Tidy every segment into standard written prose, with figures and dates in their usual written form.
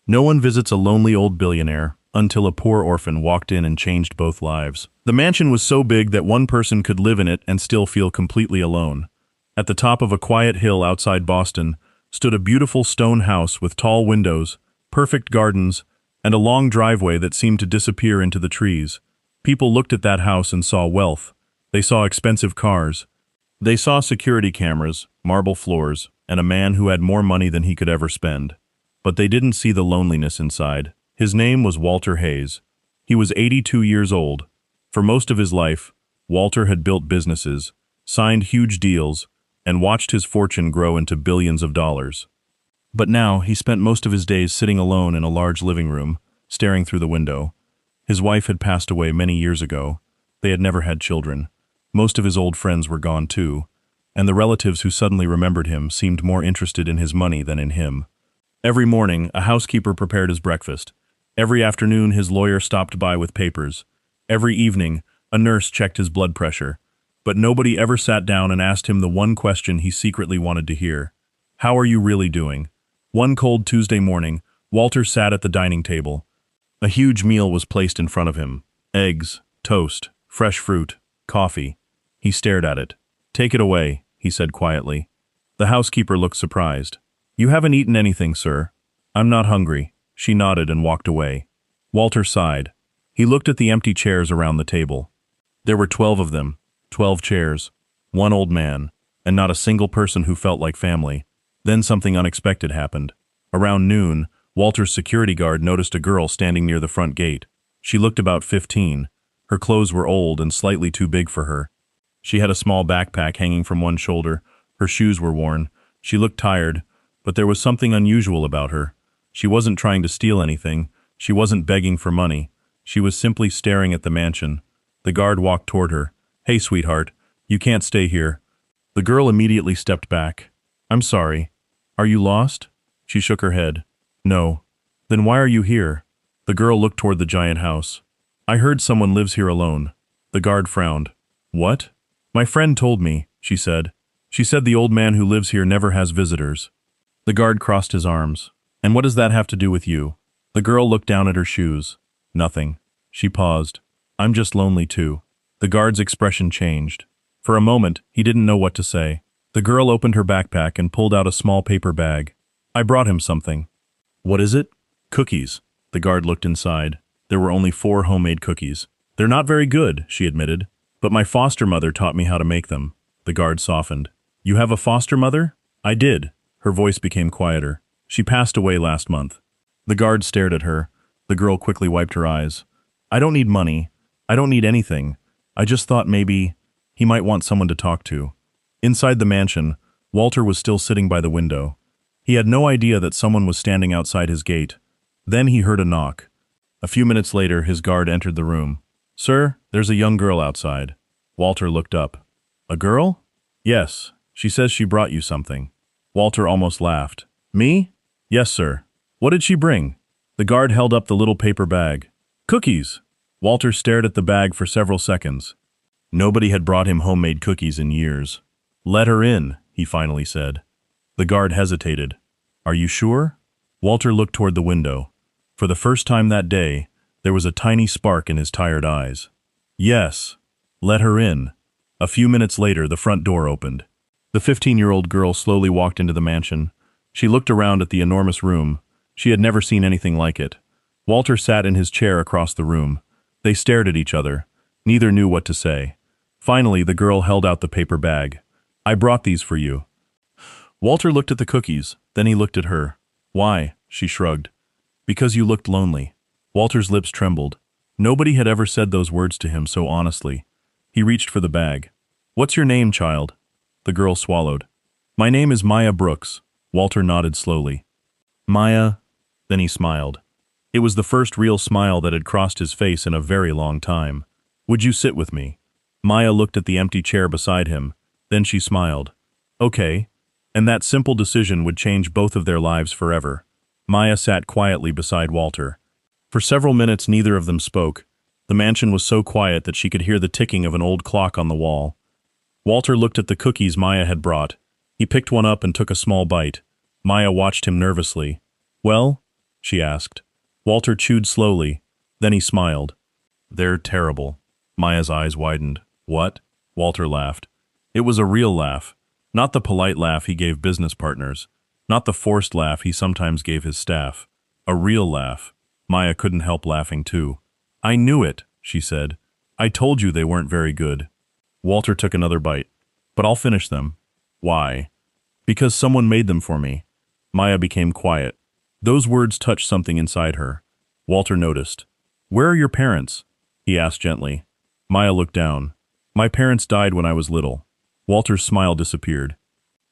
No one visits a lonely old billionaire until a poor orphan walked in and changed both lives. The mansion was so big that one person could live in it and still feel completely alone. At the top of a quiet hill outside Boston stood a beautiful stone house with tall windows, perfect gardens, and a long driveway that seemed to disappear into the trees. People looked at that house and saw wealth. They saw expensive cars. They saw security cameras, marble floors, and a man who had more money than he could ever spend. But they didn't see the loneliness inside. His name was Walter Hayes. He was 82 years old. For most of his life, Walter had built businesses, signed huge deals, and watched his fortune grow into billions of dollars. But now he spent most of his days sitting alone in a large living room, staring through the window. His wife had passed away many years ago. They had never had children. Most of his old friends were gone too, and the relatives who suddenly remembered him seemed more interested in his money than in him. Every morning, a housekeeper prepared his breakfast. Every afternoon, his lawyer stopped by with papers. Every evening, a nurse checked his blood pressure. But nobody ever sat down and asked him the one question he secretly wanted to hear. How are you really doing? One cold Tuesday morning, Walter sat at the dining table. A huge meal was placed in front of him. Eggs, toast, fresh fruit, coffee. He stared at it. "Take it away," he said quietly. The housekeeper looked surprised. "You haven't eaten anything, sir." "I'm not hungry." She nodded and walked away. Walter sighed. He looked at the empty chairs around the table. There were 12 of them, 12 chairs, one old man, and not a single person who felt like family. Then something unexpected happened. Around noon, Walter's security guard noticed a girl standing near the front gate. She looked about 15. Her clothes were old and slightly too big for her. She had a small backpack hanging from one shoulder. Her shoes were worn. She looked tired, but there was something unusual about her. She wasn't trying to steal anything. She wasn't begging for money. She was simply staring at the mansion. The guard walked toward her. "Hey, sweetheart, you can't stay here." The girl immediately stepped back. "I'm sorry. Are you lost?" She shook her head. "No." "Then why are you here?" The girl looked toward the giant house. "I heard someone lives here alone." The guard frowned. "What?" "My friend told me," she said. "She said the old man who lives here never has visitors." The guard crossed his arms. "And what does that have to do with you?" The girl looked down at her shoes. "Nothing." She paused. "I'm just lonely too." The guard's expression changed. For a moment, he didn't know what to say. The girl opened her backpack and pulled out a small paper bag. "I brought him something." "What is it?" "Cookies." The guard looked inside. There were only 4 homemade cookies. "They're not very good," she admitted, "but my foster mother taught me how to make them." The guard softened. "You have a foster mother?" "I did." Her voice became quieter. "She passed away last month." The guard stared at her. The girl quickly wiped her eyes. "I don't need money. I don't need anything. I just thought maybe he might want someone to talk to." Inside the mansion, Walter was still sitting by the window. He had no idea that someone was standing outside his gate. Then he heard a knock. A few minutes later, his guard entered the room. "Sir, there's a young girl outside." Walter looked up. "A girl?" "Yes. She says she brought you something." Walter almost laughed. "Me?" "Yes, sir." "What did she bring?" The guard held up the little paper bag. "Cookies." Walter stared at the bag for several seconds. Nobody had brought him homemade cookies in years. "Let her in," he finally said. The guard hesitated. "Are you sure?" Walter looked toward the window. For the first time that day, there was a tiny spark in his tired eyes. "Yes, let her in." A few minutes later, the front door opened. The 15-year-old girl slowly walked into the mansion. She looked around at the enormous room. She had never seen anything like it. Walter sat in his chair across the room. They stared at each other. Neither knew what to say. Finally, the girl held out the paper bag. "I brought these for you." Walter looked at the cookies. Then he looked at her. "Why?" She shrugged. "Because you looked lonely." Walter's lips trembled. Nobody had ever said those words to him so honestly. He reached for the bag. "What's your name, child?" The girl swallowed. "My name is Maya Brooks." Walter nodded slowly. "Maya?" Then he smiled. It was the first real smile that had crossed his face in a very long time. "Would you sit with me?" Maya looked at the empty chair beside him. Then she smiled. "Okay." And that simple decision would change both of their lives forever. Maya sat quietly beside Walter. For several minutes neither of them spoke. The mansion was so quiet that she could hear the ticking of an old clock on the wall. Walter looked at the cookies Maya had brought. He picked one up and took a small bite. Maya watched him nervously. "Well?" she asked. Walter chewed slowly. Then he smiled. They're terrible. Maya's eyes widened. What? Walter laughed. It was a real laugh. Not the polite laugh he gave business partners. Not the forced laugh he sometimes gave his staff. A real laugh. Maya couldn't help laughing too. I knew it, she said. I told you they weren't very good. Walter took another bite. But I'll finish them. Why? Because someone made them for me. Maya became quiet. Those words touched something inside her. Walter noticed. Where are your parents? He asked gently. Maya looked down. My parents died when I was little. Walter's smile disappeared.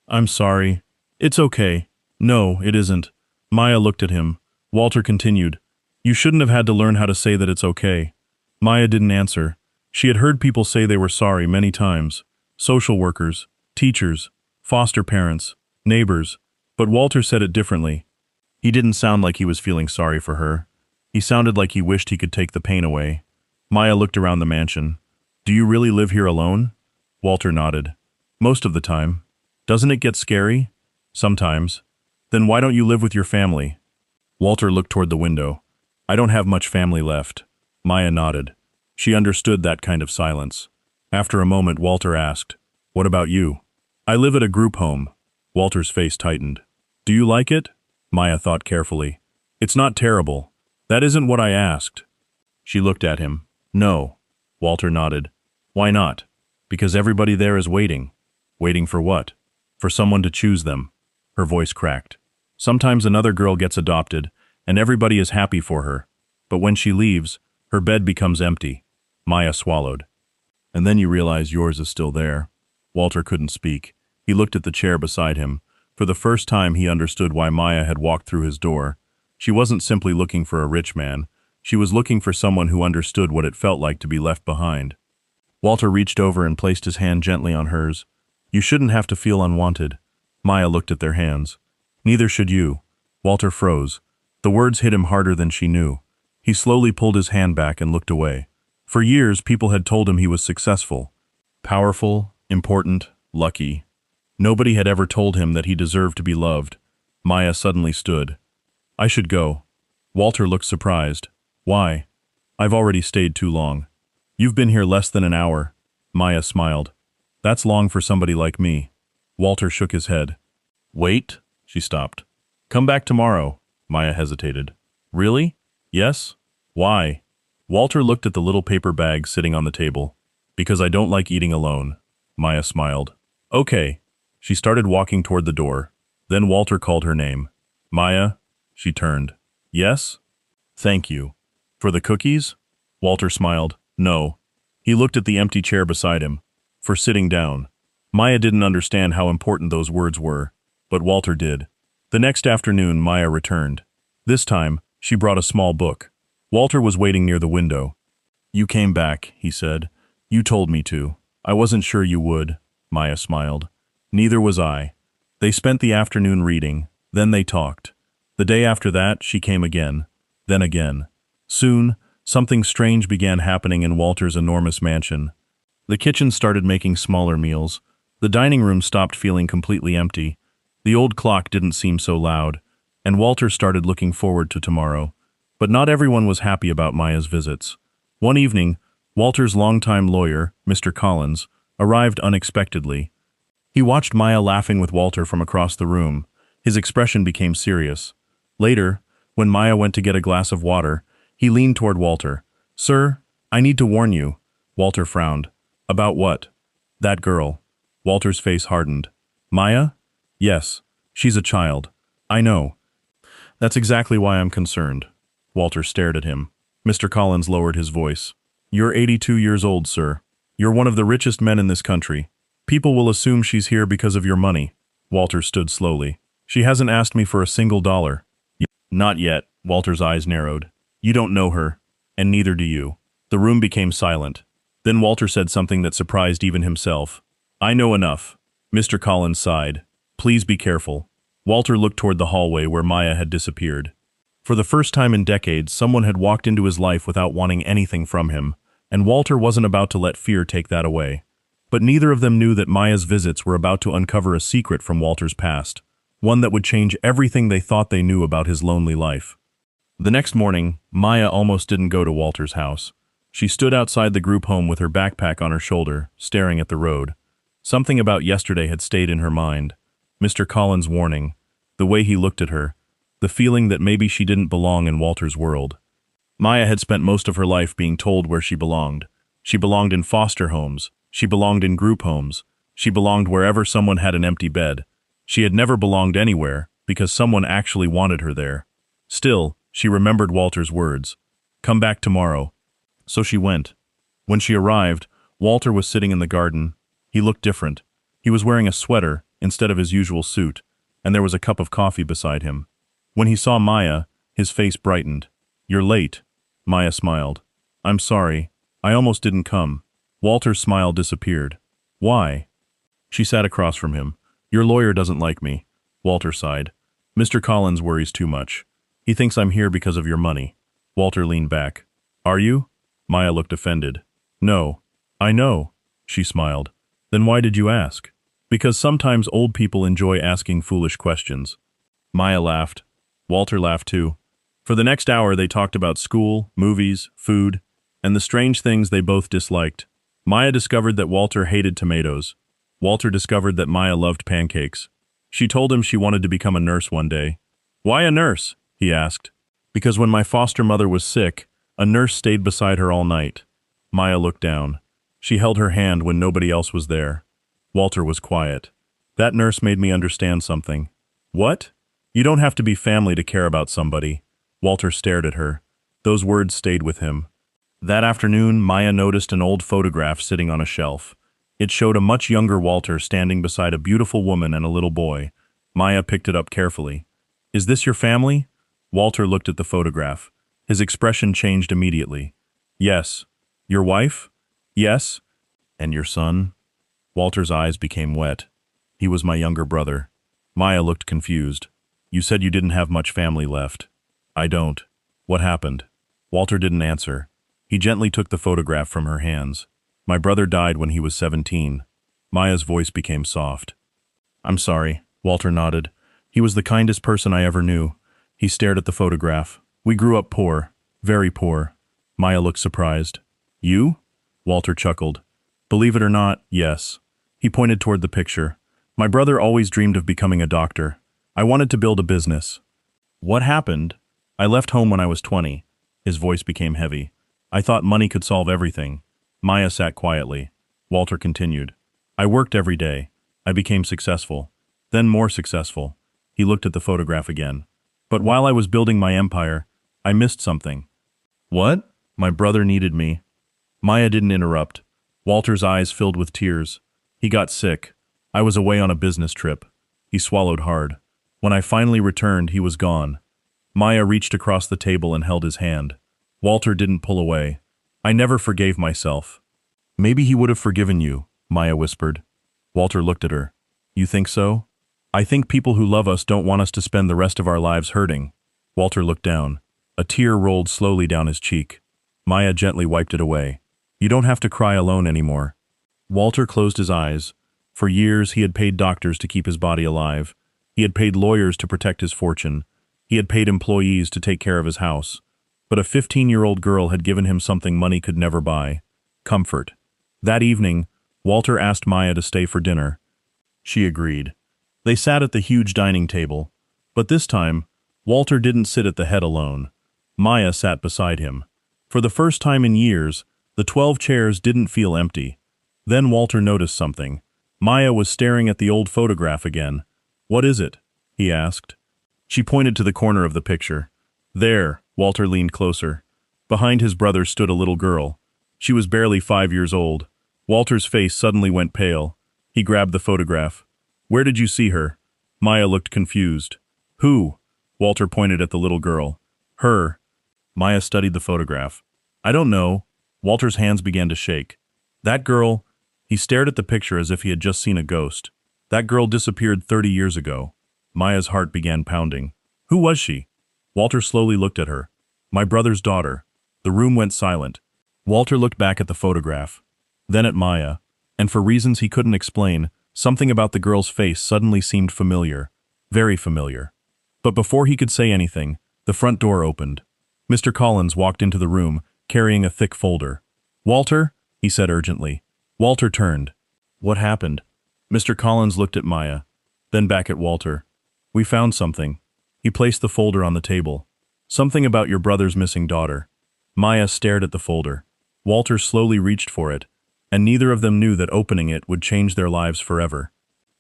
I'm sorry. It's okay. No, it isn't. Maya looked at him. Walter continued. You shouldn't have had to learn how to say that it's okay. Maya didn't answer. She had heard people say they were sorry many times. Social workers, teachers, foster parents, neighbors. But Walter said it differently. He didn't sound like he was feeling sorry for her. He sounded like he wished he could take the pain away. Maya looked around the mansion. Do you really live here alone? Walter nodded. Most of the time. Doesn't it get scary? Sometimes. Then why don't you live with your family? Walter looked toward the window. I don't have much family left. Maya nodded. She understood that kind of silence. After a moment, Walter asked, What about you? I live at a group home. Walter's face tightened. Do you like it? Maya thought carefully. It's not terrible. That isn't what I asked. She looked at him. No. Walter nodded. Why not? Because everybody there is waiting. Waiting for what? For someone to choose them. Her voice cracked. Sometimes another girl gets adopted, and everybody is happy for her. But when she leaves, her bed becomes empty. Maya swallowed. And then you realize yours is still there. Walter couldn't speak. He looked at the chair beside him. For the first time he understood why Maya had walked through his door. She wasn't simply looking for a rich man. She was looking for someone who understood what it felt like to be left behind. Walter reached over and placed his hand gently on hers. You shouldn't have to feel unwanted. Maya looked at their hands. Neither should you. Walter froze. The words hit him harder than she knew. He slowly pulled his hand back and looked away. For years, people had told him he was successful, powerful, important, lucky. Nobody had ever told him that he deserved to be loved. Maya suddenly stood. I should go. Walter looked surprised. Why? I've already stayed too long. You've been here less than an hour. Maya smiled. That's long for somebody like me. Walter shook his head. Wait, she stopped. Come back tomorrow. Maya hesitated. Really? Yes? Why? Walter looked at the little paper bag sitting on the table. Because I don't like eating alone. Maya smiled. Okay. She started walking toward the door. Then Walter called her name. Maya? She turned. Yes? Thank you. For the cookies? Walter smiled. No. He looked at the empty chair beside him. For sitting down. Maya didn't understand how important those words were, but Walter did. The next afternoon, Maya returned. This time, she brought a small book. Walter was waiting near the window. You came back, he said. You told me to. I wasn't sure you would. Maya smiled. Neither was I. They spent the afternoon reading, then they talked. The day after that, she came again. Then again. Soon, something strange began happening in Walter's enormous mansion. The kitchen started making smaller meals. The dining room stopped feeling completely empty. The old clock didn't seem so loud, and Walter started looking forward to tomorrow. But not everyone was happy about Maya's visits. One evening, Walter's longtime lawyer, Mr. Collins, arrived unexpectedly. He watched Maya laughing with Walter from across the room. His expression became serious. Later, when Maya went to get a glass of water, he leaned toward Walter. Sir, I need to warn you. Walter frowned. About what? That girl. Walter's face hardened. Maya? Yes. She's a child. I know. That's exactly why I'm concerned. Walter stared at him. Mr. Collins lowered his voice. You're 82 years old, sir. You're one of the richest men in this country. People will assume she's here because of your money. Walter stood slowly. She hasn't asked me for a single dollar. Not yet. Walter's eyes narrowed. You don't know her, and neither do you. The room became silent. Then Walter said something that surprised even himself. I know enough. Mr. Collins sighed. Please be careful. Walter looked toward the hallway where Maya had disappeared. For the first time in decades, someone had walked into his life without wanting anything from him, and Walter wasn't about to let fear take that away. But neither of them knew that Maya's visits were about to uncover a secret from Walter's past, one that would change everything they thought they knew about his lonely life. The next morning, Maya almost didn't go to Walter's house. She stood outside the group home with her backpack on her shoulder, staring at the road. Something about yesterday had stayed in her mind. Mr. Collins' warning, the way he looked at her, the feeling that maybe she didn't belong in Walter's world. Maya had spent most of her life being told where she belonged. She belonged in foster homes. She belonged in group homes. She belonged wherever someone had an empty bed. She had never belonged anywhere because someone actually wanted her there. Still, she remembered Walter's words. Come back tomorrow. So she went. When she arrived, Walter was sitting in the garden. He looked different. He was wearing a sweater instead of his usual suit, and there was a cup of coffee beside him. When he saw Maya, his face brightened. You're late. Maya smiled. I'm sorry. I almost didn't come. Walter's smile disappeared. Why? She sat across from him. Your lawyer doesn't like me. Walter sighed. Mr. Collins worries too much. He thinks I'm here because of your money. Walter leaned back. Are you? Maya looked offended. No. I know. She smiled. Then why did you ask? Because sometimes old people enjoy asking foolish questions. Maya laughed. Walter laughed too. For the next hour they talked about school, movies, food, and the strange things they both disliked. Maya discovered that Walter hated tomatoes. Walter discovered that Maya loved pancakes. She told him she wanted to become a nurse one day. Why a nurse? He asked. Because when my foster mother was sick, a nurse stayed beside her all night. Maya looked down. She held her hand when nobody else was there. Walter was quiet. That nurse made me understand something. What? You don't have to be family to care about somebody. Walter stared at her. Those words stayed with him. That afternoon, Maya noticed an old photograph sitting on a shelf. It showed a much younger Walter standing beside a beautiful woman and a little boy. Maya picked it up carefully. Is this your family? Walter looked at the photograph. His expression changed immediately. Yes. Your wife? Yes. And your son? Walter's eyes became wet. He was my younger brother. Maya looked confused. You said you didn't have much family left. I don't. What happened? Walter didn't answer. He gently took the photograph from her hands. My brother died when he was 17. Maya's voice became soft. I'm sorry. Walter nodded. He was the kindest person I ever knew. He stared at the photograph. We grew up poor. Very poor. Maya looked surprised. You? Walter chuckled. Believe it or not, yes. He pointed toward the picture. My brother always dreamed of becoming a doctor. I wanted to build a business. What happened? I left home when I was 20. His voice became heavy. I thought money could solve everything. Maya sat quietly. Walter continued. I worked every day. I became successful. Then more successful. He looked at the photograph again. But while I was building my empire, I missed something. What? My brother needed me. Maya didn't interrupt. Walter's eyes filled with tears. He got sick. I was away on a business trip. He swallowed hard. When I finally returned, he was gone. Maya reached across the table and held his hand. Walter didn't pull away. I never forgave myself. Maybe he would have forgiven you, Maya whispered. Walter looked at her. You think so? I think people who love us don't want us to spend the rest of our lives hurting. Walter looked down. A tear rolled slowly down his cheek. Maya gently wiped it away. You don't have to cry alone anymore. Walter closed his eyes. For years he had paid doctors to keep his body alive. He had paid lawyers to protect his fortune. He had paid employees to take care of his house. But a 15-year-old girl had given him something money could never buy. Comfort. That evening, Walter asked Maya to stay for dinner. She agreed. They sat at the huge dining table. But this time, Walter didn't sit at the head alone. Maya sat beside him. For the first time in years, the 12 chairs didn't feel empty. Then Walter noticed something. Maya was staring at the old photograph again. What is it? He asked. She pointed to the corner of the picture. There, Walter leaned closer. Behind his brother stood a little girl. She was barely 5 years old. Walter's face suddenly went pale. He grabbed the photograph. Where did you see her? Maya looked confused. Who? Walter pointed at the little girl. Her. Maya studied the photograph. I don't know. Walter's hands began to shake. That girl. He stared at the picture as if he had just seen a ghost. That girl disappeared 30 years ago. Maya's heart began pounding. Who was she? Walter slowly looked at her. My brother's daughter. The room went silent. Walter looked back at the photograph. Then at Maya. And for reasons he couldn't explain, something about the girl's face suddenly seemed familiar. Very familiar. But before he could say anything, the front door opened. Mr. Collins walked into the room, carrying a thick folder. "Walter?" he said urgently. Walter turned. "What happened?" Mr. Collins looked at Maya, then back at Walter. "We found something." He placed the folder on the table. "Something about your brother's missing daughter." Maya stared at the folder. Walter slowly reached for it, and neither of them knew that opening it would change their lives forever.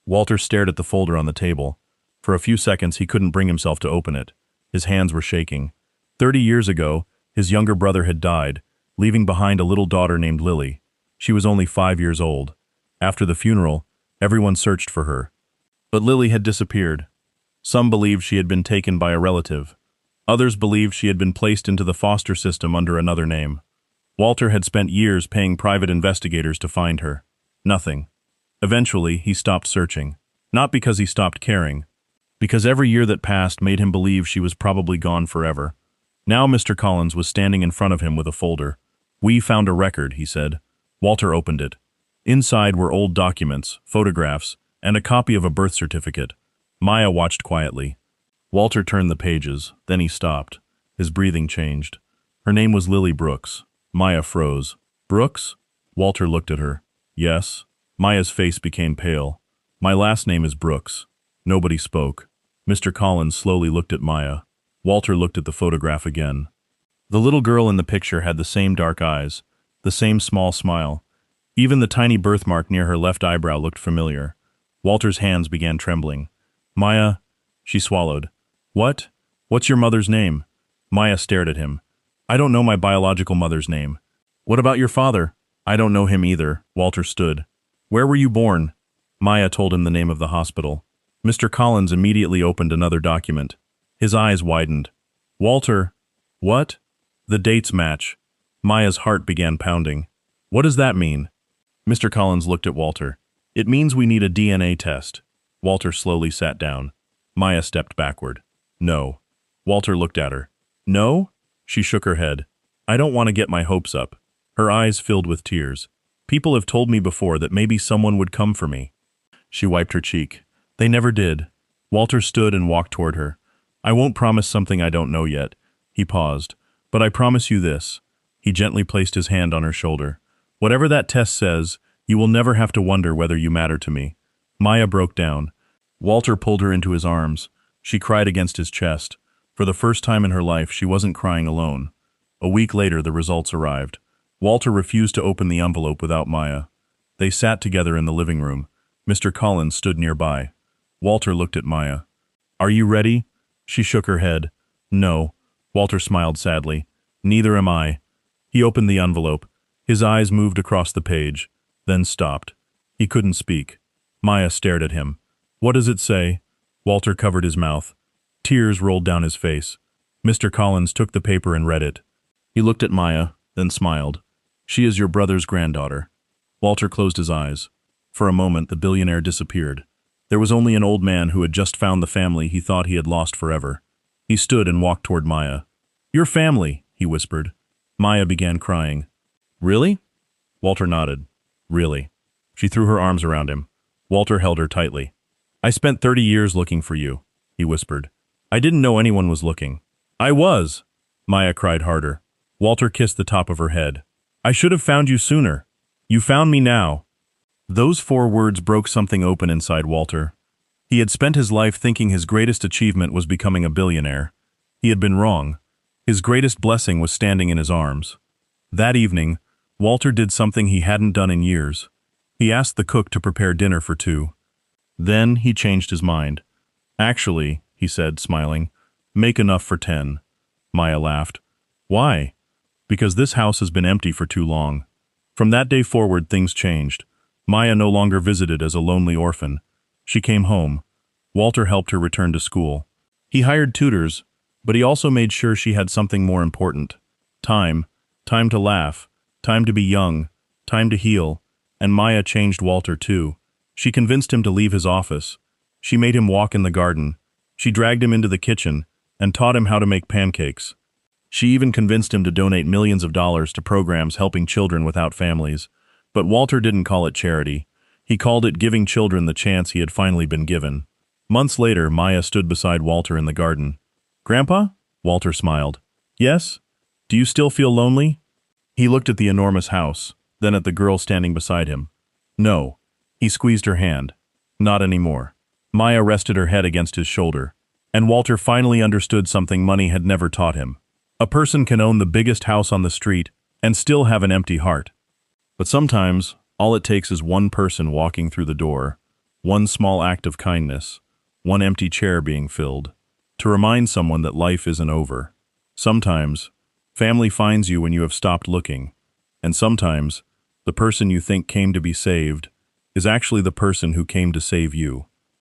Walter stared at the folder on the table. For a few seconds he couldn't bring himself to open it. His hands were shaking. 30 years ago, his younger brother had died, leaving behind a little daughter named Lily. She was only 5 years old. After the funeral, everyone searched for her. But Lily had disappeared. Some believed she had been taken by a relative. Others believed she had been placed into the foster system under another name. Walter had spent years paying private investigators to find her. Nothing. Eventually, he stopped searching. Not because he stopped caring. Because every year that passed made him believe she was probably gone forever. Now Mr. Collins was standing in front of him with a folder. "We found a record," he said. Walter opened it. Inside were old documents, photographs, and a copy of a birth certificate. Maya watched quietly. Walter turned the pages, then he stopped. His breathing changed. Her name was Lily Brooks. Maya froze. "Brooks?" Walter looked at her. "Yes." Maya's face became pale. "My last name is Brooks." Nobody spoke. Mr. Collins slowly looked at Maya. Walter looked at the photograph again. The little girl in the picture had the same dark eyes, the same small smile. Even the tiny birthmark near her left eyebrow looked familiar. Walter's hands began trembling. "Maya," she swallowed. "What? What's your mother's name?" Maya stared at him. "I don't know my biological mother's name." "What about your father?" "I don't know him either." Walter stood. "Where were you born?" Maya told him the name of the hospital. Mr. Collins immediately opened another document. His eyes widened. "Walter, what?" "The dates match." Maya's heart began pounding. "What does that mean?" Mr. Collins looked at Walter. "It means we need a DNA test." Walter slowly sat down. Maya stepped backward. "No." Walter looked at her. "No?" She shook her head. "I don't want to get my hopes up." Her eyes filled with tears. "People have told me before that maybe someone would come for me." She wiped her cheek. "They never did." Walter stood and walked toward her. "I won't promise something I don't know yet." He paused. "But I promise you this." He gently placed his hand on her shoulder. "Whatever that test says, you will never have to wonder whether you matter to me." Maya broke down. Walter pulled her into his arms. She cried against his chest. For the first time in her life, she wasn't crying alone. A week later, the results arrived. Walter refused to open the envelope without Maya. They sat together in the living room. Mr. Collins stood nearby. Walter looked at Maya. "Are you ready?" She shook her head. "No." Walter smiled sadly. "Neither am I." He opened the envelope. His eyes moved across the page, then stopped. He couldn't speak. Maya stared at him. "What does it say?" Walter covered his mouth. Tears rolled down his face. Mr. Collins took the paper and read it. He looked at Maya, then smiled. "She is your brother's granddaughter." Walter closed his eyes. For a moment, the billionaire disappeared. There was only an old man who had just found the family he thought he had lost forever. He stood and walked toward Maya. "Your family," he whispered. Maya began crying. "Really?" Walter nodded. "Really." She threw her arms around him. Walter held her tightly. "I spent 30 years looking for you," he whispered. "I didn't know anyone was looking." "I was!" Maya cried harder. Walter kissed the top of her head. "I should have found you sooner. You found me now." Those 4 words broke something open inside Walter. He had spent his life thinking his greatest achievement was becoming a billionaire. He had been wrong. His greatest blessing was standing in his arms. That evening, Walter did something he hadn't done in years. He asked the cook to prepare dinner for 2. Then he changed his mind. "Actually," he said, smiling, "make enough for 10. Maya laughed. "Why?" "Because this house has been empty for too long." From that day forward, things changed. Maya no longer visited as a lonely orphan. She came home. Walter helped her return to school. He hired tutors, but he also made sure she had something more important. Time. Time to laugh. Time to be young. Time to heal. And Maya changed Walter too. She convinced him to leave his office. She made him walk in the garden. She dragged him into the kitchen and taught him how to make pancakes. She even convinced him to donate millions of dollars to programs helping children without families. But Walter didn't call it charity. He called it giving children the chance he had finally been given. Months later, Maya stood beside Walter in the garden. "Grandpa?" Walter smiled. "Yes?" Do you still feel lonely? He looked at the enormous house, then at the girl standing beside him. No. He squeezed her hand. Not anymore. Maya rested her head against his shoulder, and Walter finally understood something money had never taught him. A person can own the biggest house on the street and still have an empty heart. But sometimes, all it takes is one person walking through the door, one small act of kindness, one empty chair being filled, to remind someone that life isn't over. Sometimes, family finds you when you have stopped looking, and sometimes, the person you think came to be saved is actually the person who came to save you.